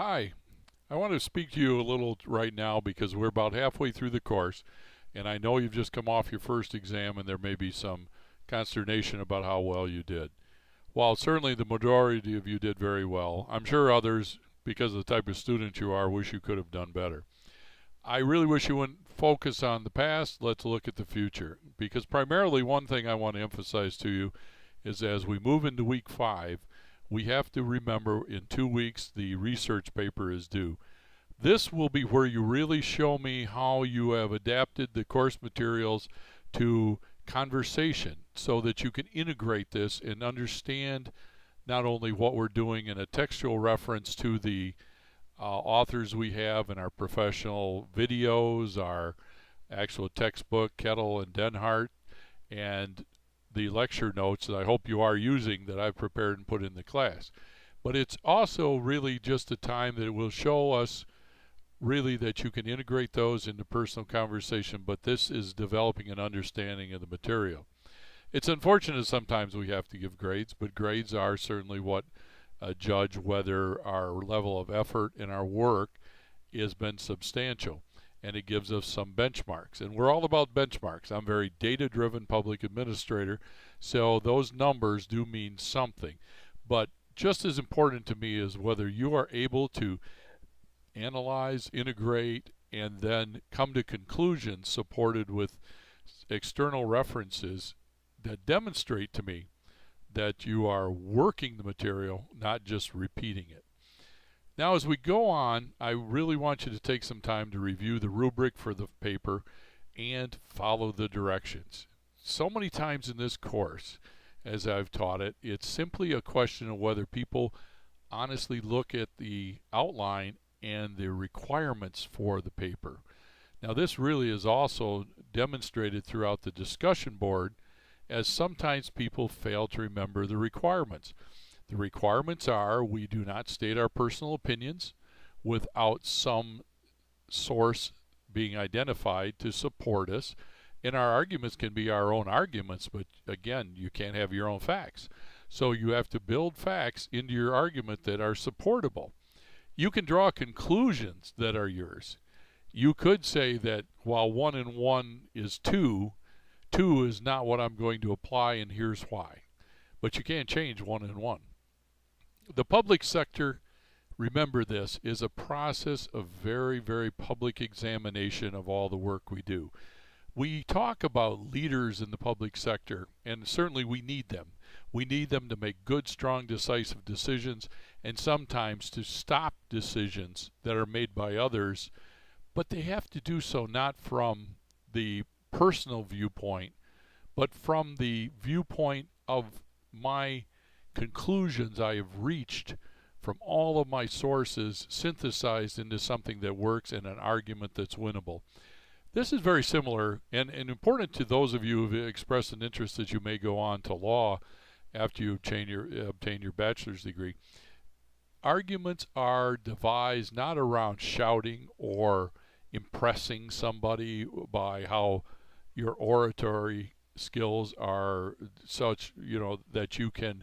Hi, I want to speak to you a little right now because we're about halfway through the course, and I know you've just come off your first exam and there may be some consternation about how well you did. While certainly the majority of you did very well, I'm sure others, because of the type of student you are, wish you could have done better. I really wish you wouldn't focus on the past. Let's look at the future. Because primarily, one thing I want to emphasize to you is as we move into week 5, we have to remember in 2 weeks the research paper is due. This will be where you really show me how you have adapted the course materials to conversation so that you can integrate this and understand not only what we're doing in a textual reference to the authors we have in our professional videos, our actual textbook, Kettle and Denhart, and the lecture notes that I hope you are using that I've prepared and put in the class. But it's also really just a time that it will show us really that you can integrate those into personal conversation, but this is developing an understanding of the material. It's unfortunate sometimes we have to give grades, but grades are certainly what judge whether our level of effort in our work has been substantial, and it gives us some benchmarks. And we're all about benchmarks. I'm a very data-driven public administrator, so those numbers do mean something. But just as important to me is whether you are able to analyze, integrate, and then come to conclusions supported with external references that demonstrate to me that you are working the material, not just repeating it. Now, as we go on, I really want you to take some time to review the rubric for the paper and follow the directions. So many times in this course, as I've taught it, it's simply a question of whether people honestly look at the outline and the requirements for the paper. Now, this really is also demonstrated throughout the discussion board, as sometimes people fail to remember the requirements. The requirements are we do not state our personal opinions without some source being identified to support us. And our arguments can be our own arguments, but again, you can't have your own facts. So you have to build facts into your argument that are supportable. You can draw conclusions that are yours. You could say that while 1 and 1 is 2, 2 is not what I'm going to apply, and here's why. But you can't change 1 and 1. The public sector, remember this, is a process of very, very public examination of all the work we do. We talk about leaders in the public sector, and certainly we need them. We need them to make good, strong, decisive decisions, and sometimes to stop decisions that are made by others, but they have to do so not from the personal viewpoint, but from the viewpoint of my conclusions I have reached from all of my sources synthesized into something that works and an argument that's winnable. This is very similar and important to those of you who have expressed an interest that you may go on to law after you obtain your bachelor's degree. Arguments are devised not around shouting or impressing somebody by how your oratory skills are such, that you can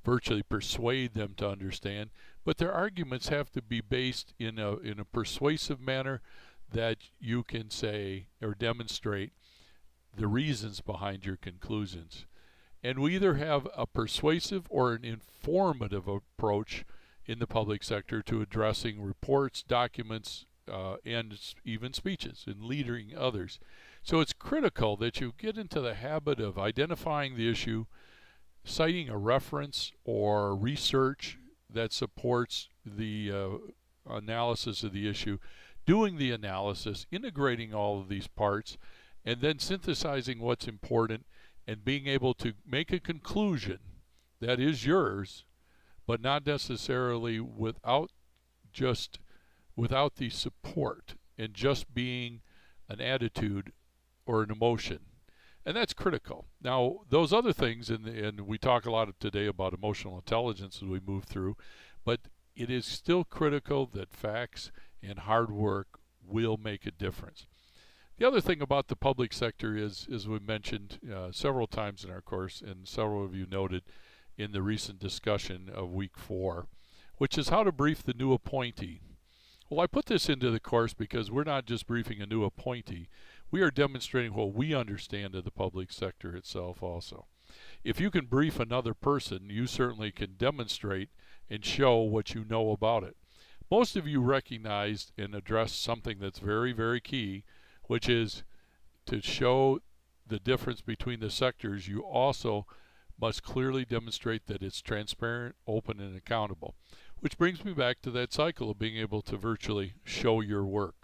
virtually persuade them to understand, but their arguments have to be based in a persuasive manner that you can say or demonstrate the reasons behind your conclusions. And we either have a persuasive or an informative approach in the public sector to addressing reports, documents, and even speeches and leading others. So it's critical that you get into the habit of identifying the issue, citing a reference or research that supports the analysis of the issue, doing the analysis, integrating all of these parts, and then synthesizing what's important and being able to make a conclusion that is yours, but not necessarily without the support and just being an attitude or an emotion. And that's critical. Now, those other things, and we talk a lot today about emotional intelligence as we move through, but it is still critical that facts and hard work will make a difference. The other thing about the public sector is, as we mentioned several times in our course, and several of you noted in the recent discussion of week 4, which is how to brief the new appointee. Well, I put this into the course because we're not just briefing a new appointee. We are demonstrating what we understand of the public sector itself also. If you can brief another person, you certainly can demonstrate and show what you know about it. Most of you recognized and addressed something that's very, very key, which is to show the difference between the sectors. You also must clearly demonstrate that it's transparent, open, and accountable. Which brings me back to that cycle of being able to virtually show your work.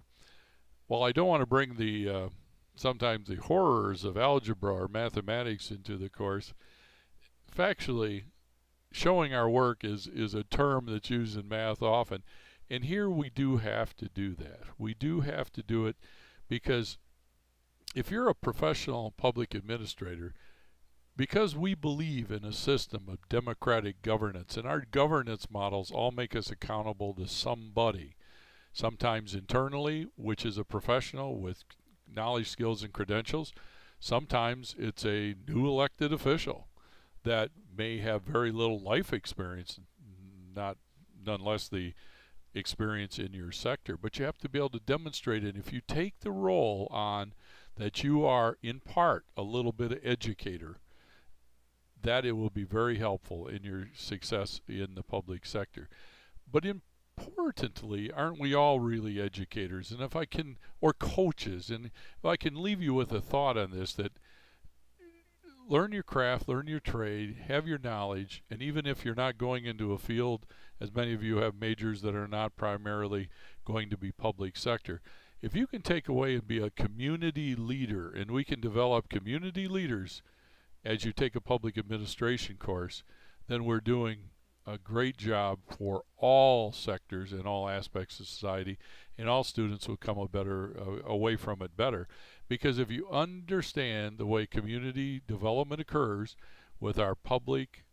While I don't want to bring the sometimes the horrors of algebra or mathematics into the course, factually, showing our work is a term that's used in math often. And here we do have to do that. We do have to do it because if you're a professional public administrator, because we believe in a system of democratic governance, and our governance models all make us accountable to somebody, sometimes internally, which is a professional with knowledge, skills, and credentials. Sometimes it's a new elected official that may have very little life experience, nonetheless the experience in your sector. But you have to be able to demonstrate it. If you take the role on that you are in part a little bit of educator, that it will be very helpful in your success in the public sector. But importantly, aren't we all really educators? And if I can, or coaches, and if I can leave you with a thought on this, that learn your craft, learn your trade, have your knowledge, and even if you're not going into a field, as many of you have majors that are not primarily going to be public sector, if you can take away and be a community leader, and we can develop community leaders as you take a public administration course, then we're doing a great job for all sectors and all aspects of society, and all students will come away from it better. Because if you understand the way community development occurs with our public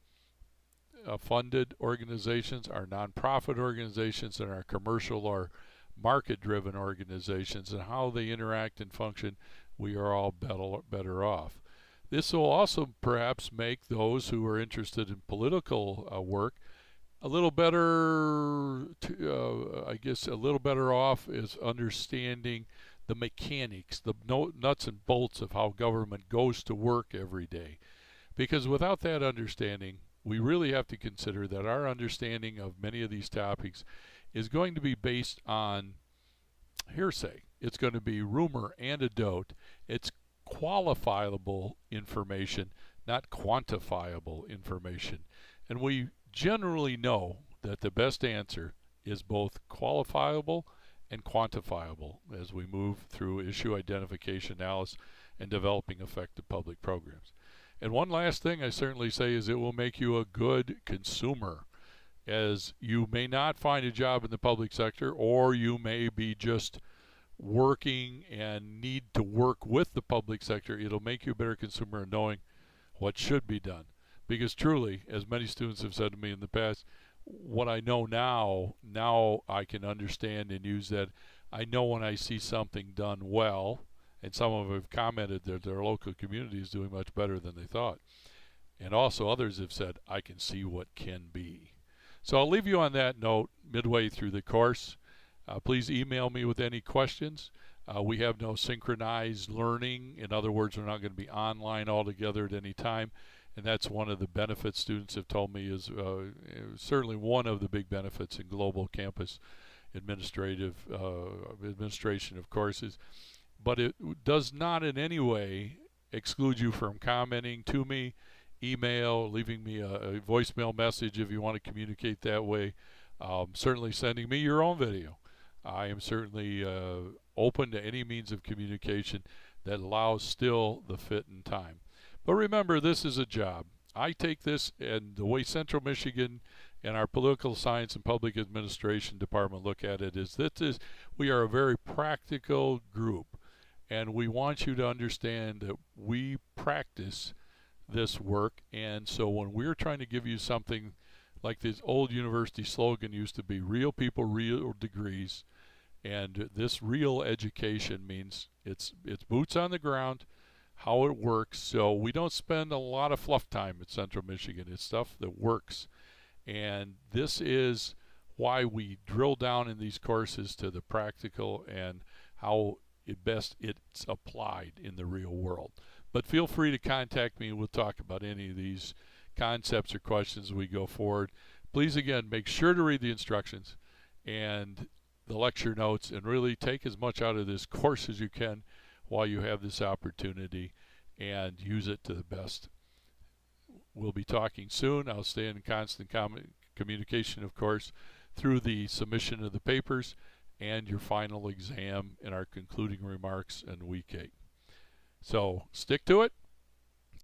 funded organizations, our nonprofit organizations, and our commercial or market-driven organizations, and how they interact and function, we are all better off. This will also perhaps make those who are interested in political work a little better, I guess, a little better off is understanding the mechanics, the nuts and bolts of how government goes to work every day. Because without that understanding, we really have to consider that our understanding of many of these topics is going to be based on hearsay. It's going to be rumor, anecdote. It's qualifiable information, not quantifiable information. And we generally know that the best answer is both qualifiable and quantifiable as we move through issue identification, analysis, and developing effective public programs. And one last thing I certainly say is it will make you a good consumer, as you may not find a job in the public sector, or you may be just working and need to work with the public sector. It'll make you a better consumer in knowing what should be done. Because truly, as many students have said to me in the past, what I know now I can understand and use that. I know when I see something done well, and some of them have commented that their local community is doing much better than they thought. And also others have said, I can see what can be. So I'll leave you on that note midway through the course. Please email me with any questions. We have no synchronized learning. In other words, we're not going to be online altogether at any time. And that's one of the benefits students have told me is certainly one of the big benefits in global campus administration of courses. But it does not in any way exclude you from commenting to me, email, leaving me a voicemail message if you want to communicate that way. Certainly sending me your own video. I am certainly open to any means of communication that allows still the fit and time. But remember, this is a job. I take this, and the way Central Michigan and our political science and public administration department look at it is we are a very practical group, and we want you to understand that we practice this work. And so when we're trying to give you something like this old university slogan used to be, real people, real degrees, and this real education means it's boots on the ground, how it works. So we don't spend a lot of fluff time at Central Michigan. It's stuff that works. And this is why we drill down in these courses to the practical and how it's applied in the real world. But feel free to contact me and we'll talk about any of these concepts or questions as we go forward. Please, again, make sure to read the instructions and the lecture notes and really take as much out of this course as you can while you have this opportunity and use it to the best. We'll be talking soon. I'll stay in constant communication, of course, through the submission of the papers and your final exam and our concluding remarks in week 8. So stick to it,